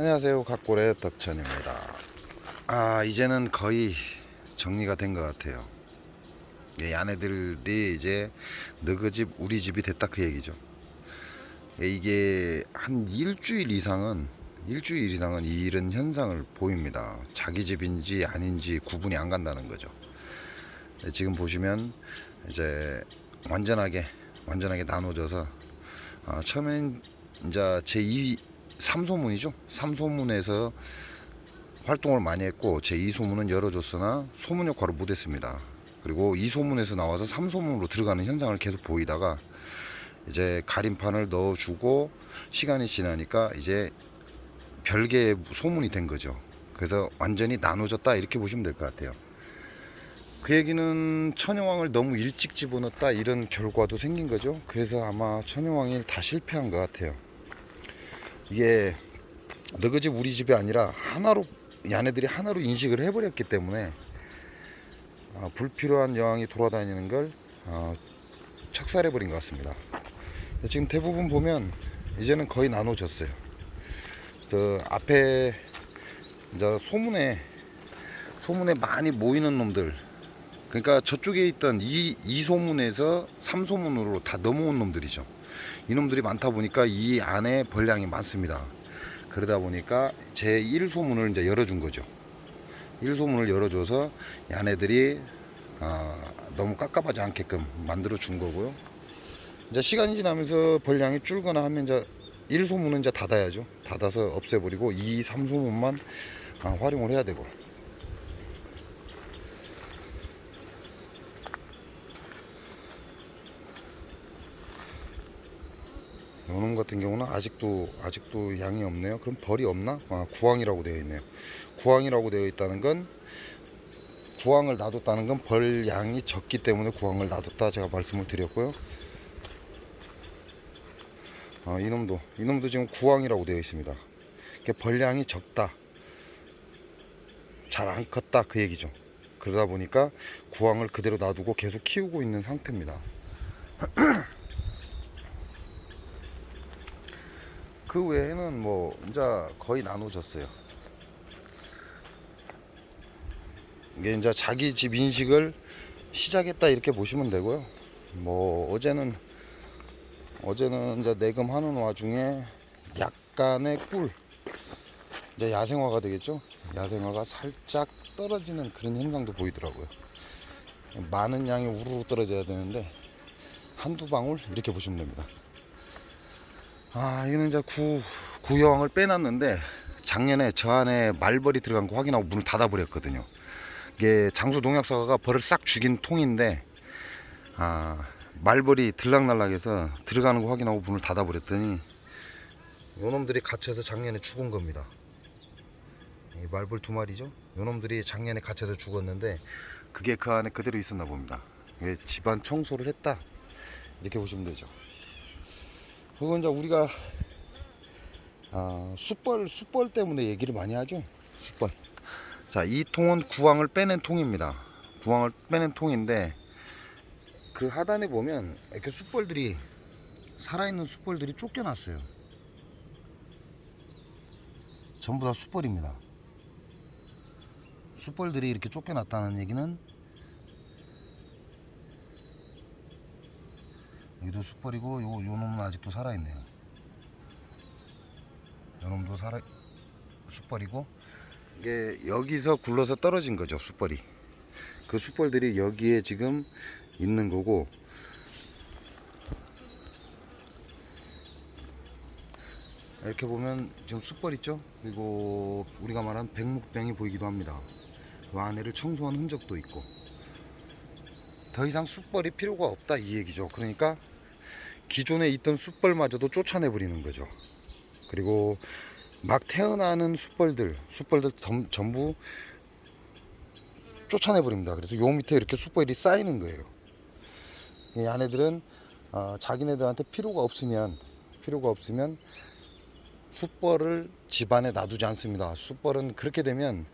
안녕하세요. 각골의 덕천입니다. 이제는 거의 정리가 된 것 같아요. 아내들이 이제 너그 집 우리 집이 됐다 그 얘기죠. 이게 한 일주일 이상은 이런 현상을 보입니다. 자기 집인지 아닌지 구분이 안 간다는 거죠. 지금 보시면 이제 완전하게 나눠져서 처음엔 이제 제2 3소문이죠. 3소문에서 활동을 많이 했고 제2소문은 열어줬으나 소문 역할을 못했습니다. 그리고 2소문에서 나와서 3소문으로 들어가는 현상을 계속 보이다가 이제 가림판을 넣어주고 시간이 지나니까 이제 별개의 소문이 된 거죠. 그래서 완전히 나눠졌다 이렇게 보시면 될 것 같아요. 그 얘기는 천여왕을 너무 일찍 집어넣었다 이런 결과도 생긴 거죠. 그래서 아마 천여왕이 다 실패한 것 같아요. 이게 너그 집 우리 집이 아니라 하나로 야네들이 하나로 인식을 해버렸기 때문에 불필요한 여왕이 돌아다니는 걸 착살해버린 것 같습니다. 지금 대부분 보면 이제는 거의 나눠졌어요. 앞에 이제 소문에 많이 모이는 놈들, 그러니까 저쪽에 있던 이 소문에서 3소문으로 다 넘어온 놈들이죠. 이 놈들이 많다 보니까 이 안에 벌량이 많습니다. 그러다 보니까 제 1소문을 이제 열어준 거죠. 1소문을 열어줘서 야네들이 너무 깝깝하지 않게끔 만들어 준 거고요. 이제 시간이 지나면서 벌량이 줄거나 하면 이제 1소문은 이제 닫아야죠. 닫아서 없애버리고 2, 3소문만 활용을 해야 되고. 요놈 같은 경우는 아직도 양이 없네요. 그럼 벌이 없나? 구황이라고 되어 있네요. 구황이라고 되어 있다는 건 구황을 놔뒀다는 건 벌 양이 적기 때문에 구황을 놔뒀다 제가 말씀을 드렸고요. 이놈도 지금 구황이라고 되어 있습니다. 벌량이 적다, 잘 안 컸다 그 얘기죠. 그러다 보니까 구황을 그대로 놔두고 계속 키우고 있는 상태입니다. 그 외에는 뭐 이제 거의 나눠졌어요. 이게 이제 자기 집 인식을 시작했다 이렇게 보시면 되고요. 뭐 어제는 이제 내금하는 와중에 약간의 꿀, 이제 야생화가 되겠죠. 야생화가 살짝 떨어지는 그런 현상도 보이더라고요. 많은 양이 우르르 떨어져야 되는데 한두 방울 이렇게 보시면 됩니다. 이거는 이제 구여왕을 빼놨는데 작년에 저 안에 말벌이 들어간 거 확인하고 문을 닫아버렸거든요. 이게 장수 농약사가 벌을 싹 죽인 통인데 말벌이 들락날락해서 들어가는 거 확인하고 문을 닫아버렸더니 요놈들이 갇혀서 작년에 죽은 겁니다. 이 말벌 두 마리죠. 요놈들이 작년에 갇혀서 죽었는데 그게 그 안에 그대로 있었나 봅니다. 집안 청소를 했다 이렇게 보시면 되죠. 그리고 이제 우리가 숯벌 때문에 얘기를 많이 하죠. 숯벌. 자, 이 통은 구황을 빼낸 통입니다. 구황을 빼낸 통인데 그 하단에 보면 이렇게 숯벌들이, 살아있는 숯벌들이 쫓겨났어요. 전부 다 숯벌입니다. 숯벌들이 이렇게 쫓겨났다는 얘기는 여기도 숯벌이고 요 놈은 아직도 살아있네요. 요 놈도 숯벌이고, 이게 여기서 굴러서 떨어진 거죠. 숯벌이. 그 숯벌들이 여기에 지금 있는 거고, 이렇게 보면 지금 숯벌 있죠. 그리고 우리가 말한 백목병이 보이기도 합니다. 그 안에를 청소한 흔적도 있고, 더 이상 숯벌이 필요가 없다 이 얘기죠. 그러니까 기존에 있던 숯벌마저도 쫓아내 버리는 거죠. 그리고 막 태어나는 숯벌들 전부 쫓아내 버립니다. 그래서 요 밑에 이렇게 숯벌이 쌓이는 거예요. 이 아내들은 자기네들한테 필요가 없으면 숯벌을 집안에 놔두지 않습니다. 숯벌은 그렇게 되면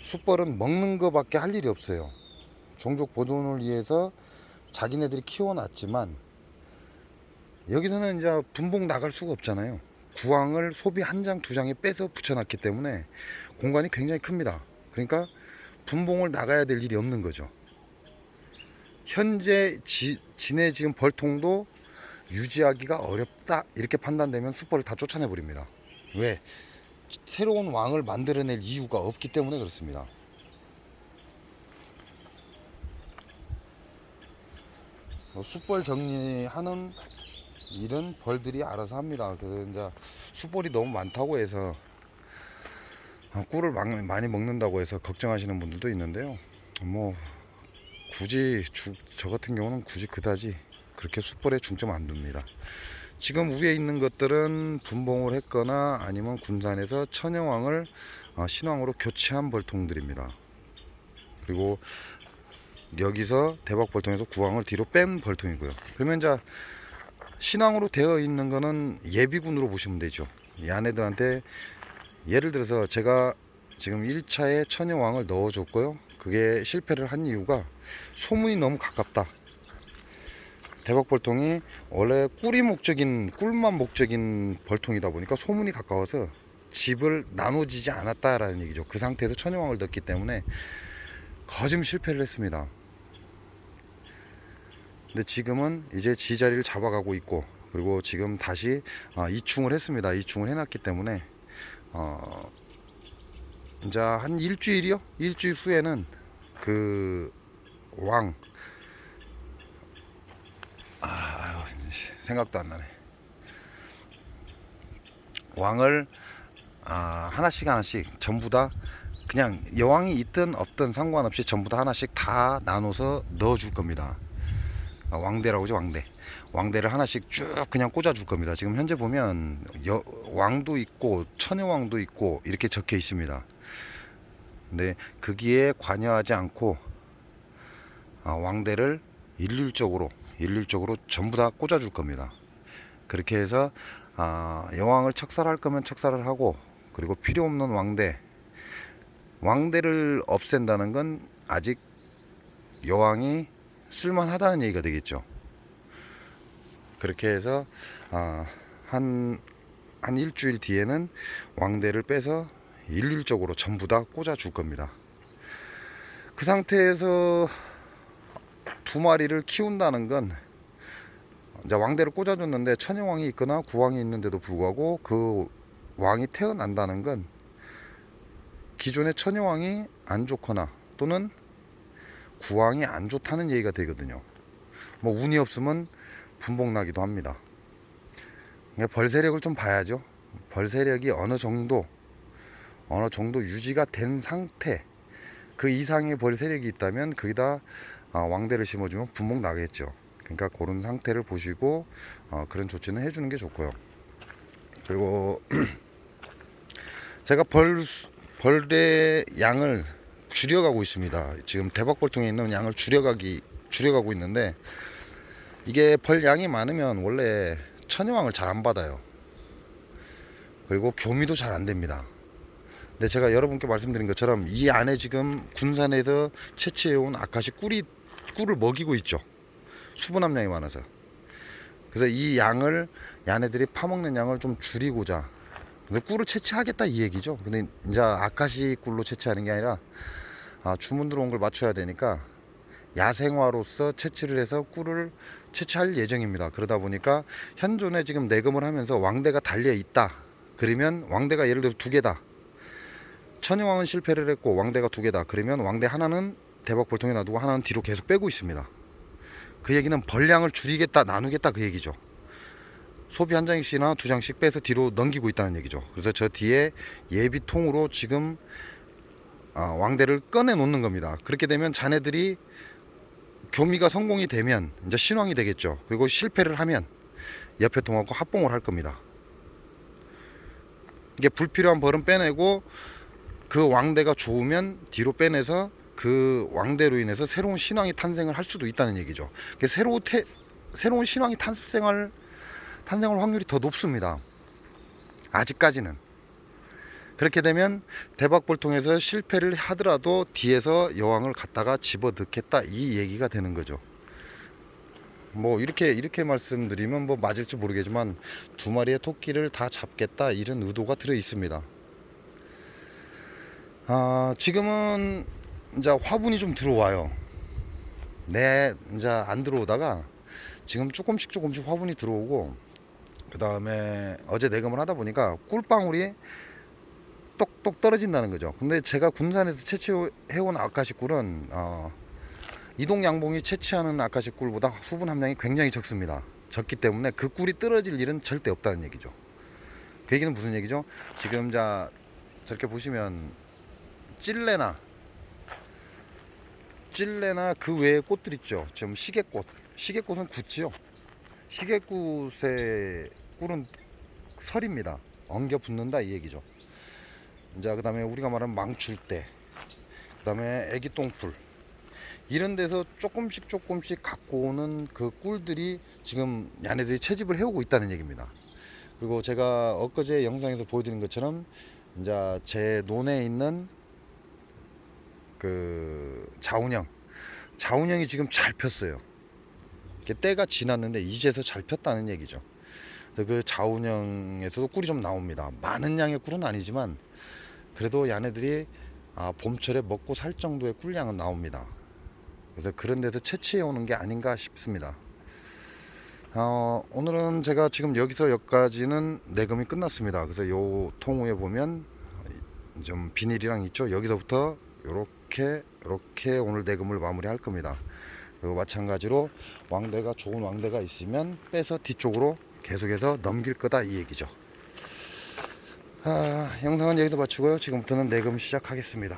숯벌은 먹는 거밖에 할 일이 없어요. 종족 보존을 위해서 자기네들이 키워놨지만 여기서는 이제 분봉 나갈 수가 없잖아요. 구황을 소비 한 장 두 장에 빼서 붙여놨기 때문에 공간이 굉장히 큽니다. 그러니까 분봉을 나가야 될 일이 없는 거죠. 현재 진해 지금 벌통도 유지하기가 어렵다 이렇게 판단되면 숯벌을 다 쫓아내 버립니다. 왜? 새로운 왕을 만들어낼 이유가 없기 때문에 그렇습니다. 숯벌 정리하는 일은 벌들이 알아서 합니다. 그래서 이제 숯벌이 너무 많다고 해서 꿀을 많이 먹는다고 해서 걱정하시는 분들도 있는데요. 뭐 굳이 저 같은 경우는 굳이 그다지 그렇게 숯벌에 중점 안 둡니다. 지금 위에 있는 것들은 분봉을 했거나 아니면 군산에서 천여왕을 신왕으로 교체한 벌통들입니다. 그리고 여기서 대박 벌통에서 구왕을 뒤로 뺀 벌통이고요. 그러면 이제 신왕으로 되어 있는 거는 예비군으로 보시면 되죠. 이 아내들한테 예를 들어서 제가 지금 1차에 천여왕을 넣어줬고요. 그게 실패를 한 이유가 소문이 너무 가깝다. 대박벌통이 원래 꿀만 목적인 벌통이다 보니까 소문이 가까워서 집을 나눠지지 않았다라는 얘기죠. 그 상태에서 천여왕을 넣었기 때문에 거짓 실패를 했습니다. 근데 지금은 이제 지자리를 잡아가고 있고, 그리고 지금 다시 이충을 했습니다. 이충을 해놨기 때문에 이제 한 일주일이요? 일주일 후에는 그 왕 생각도 안 나네. 왕을 하나씩 전부 다 그냥 여왕이 있든 없든 상관없이 전부 다 하나씩 다 나눠서 넣어줄 겁니다. 왕대라고 하죠. 왕대를 하나씩 쭉 그냥 꽂아줄 겁니다. 지금 현재 보면 왕도 있고 천여왕도 있고 이렇게 적혀 있습니다. 근데 거기에 관여하지 않고 왕대를 일률적으로 전부 다 꽂아줄 겁니다. 그렇게 해서 여왕을 척살할 거면 척살을 하고, 그리고 필요 없는 왕대를 없앤다는 건 아직 여왕이 쓸만하다는 얘기가 되겠죠. 그렇게 해서 한 일주일 뒤에는 왕대를 빼서 일률적으로 전부 다 꽂아줄 겁니다. 그 상태에서 두 마리를 키운다는 건 이제 왕대를 꽂아줬는데 천여왕이 있거나 구왕이 있는데도 불구하고 그 왕이 태어난다는 건 기존의 천여왕이 안 좋거나 또는 구왕이 안 좋다는 얘기가 되거든요. 뭐 운이 없으면 분봉 나기도 합니다. 벌 세력을 좀 봐야죠. 벌 세력이 어느 정도 유지가 된 상태, 그 이상의 벌 세력이 있다면 거기다 왕대를 심어주면 분봉 나겠죠. 그러니까 그런 상태를 보시고 그런 조치는 해주는 게 좋고요. 그리고 제가 벌의 양을 줄여가고 있습니다. 지금 대박벌통에 있는 양을 줄여가고 있는데, 이게 벌 양이 많으면 원래 천여왕을 잘 안 받아요. 그리고 교미도 잘 안 됩니다. 근데 제가 여러분께 말씀드린 것처럼 이 안에 지금 군산에서 채취해온 아카시 꿀을 먹이고 있죠. 수분 함량이 많아서. 그래서 이 양을, 야네들이 파먹는 양을 좀 줄이고자 꿀을 채취하겠다 이 얘기죠. 근데 이제 아카시 꿀로 채취하는 게 아니라 주문 들어온 걸 맞춰야 되니까 야생화로서 채취를 해서 꿀을 채취할 예정입니다. 그러다 보니까 현존에 지금 내금을 하면서 왕대가 달려 있다. 그러면 왕대가 예를 들어서 2개다. 천여왕은 실패를 했고 왕대가 2개다. 그러면 왕대 하나는 대박벌통에 놔두고 하나는 뒤로 계속 빼고 있습니다. 그 얘기는 벌량을 줄이겠다, 나누겠다 그 얘기죠. 소비 한 장씩이나 2장씩 빼서 뒤로 넘기고 있다는 얘기죠. 그래서 저 뒤에 예비통으로 지금 왕대를 꺼내 놓는 겁니다. 그렇게 되면 자네들이 교미가 성공이 되면 이제 신왕이 되겠죠. 그리고 실패를 하면 옆에 통하고 합봉을 할 겁니다. 이게 불필요한 벌은 빼내고 그 왕대가 좋으면 뒤로 빼내서 그 왕대로 인해서 새로운 신왕이 탄생을 할 수도 있다는 얘기죠. 새로운 신왕이 탄생할 확률이 더 높습니다. 아직까지는. 그렇게 되면 대박벌통에서 실패를 하더라도 뒤에서 여왕을 갖다가 집어넣겠다 이 얘기가 되는 거죠. 뭐 이렇게 말씀드리면 뭐 맞을지 모르겠지만 두 마리의 토끼를 다 잡겠다 이런 의도가 들어 있습니다. 지금은 이제 화분이 좀 들어와요. 이제 안 들어오다가 지금 조금씩 화분이 들어오고, 그 다음에 어제 내금을 하다 보니까 꿀방울이 똑똑 떨어진다는 거죠. 근데 제가 군산에서 채취해온 아카시 꿀은 이동 양봉이 채취하는 아카시 꿀보다 수분 함량이 굉장히 적습니다. 적기 때문에 그 꿀이 떨어질 일은 절대 없다는 얘기죠. 그 얘기는 무슨 얘기죠? 지금 저렇게 보시면 찔레나 그 외의 꽃들 있죠. 지금 시계꽃은 굳지요. 시계꽃의 꿀은 설입니다. 엉겨 붙는다 이 얘기죠. 이제 그 다음에 우리가 말하는 망출대, 그 다음에 애기 똥풀, 이런 데서 조금씩 갖고 오는 그 꿀들이 지금 얘네들이 채집을 해오고 있다는 얘기입니다. 그리고 제가 엊그제 영상에서 보여드린 것처럼 이제 제 논에 있는 그 자운형이 지금 잘 폈어요. 때가 지났는데 이제서 잘 폈다는 얘기죠. 그래서 그 자운형에서도 꿀이 좀 나옵니다. 많은 양의 꿀은 아니지만 그래도 얘네들이 봄철에 먹고 살 정도의 꿀량은 나옵니다. 그래서 그런 데서 채취해 오는 게 아닌가 싶습니다. 오늘은 제가 지금 여기서 여기까지는 내금이 끝났습니다. 그래서 요 통 위에 보면 좀 비닐이랑 있죠. 여기서부터 이렇게 오늘 내금을 마무리할 겁니다. 그리고 마찬가지로 좋은 왕대가 있으면 빼서 뒤쪽으로 계속해서 넘길 거다 이 얘기죠. 영상은 여기서 마치고요. 지금부터는 내금 시작하겠습니다.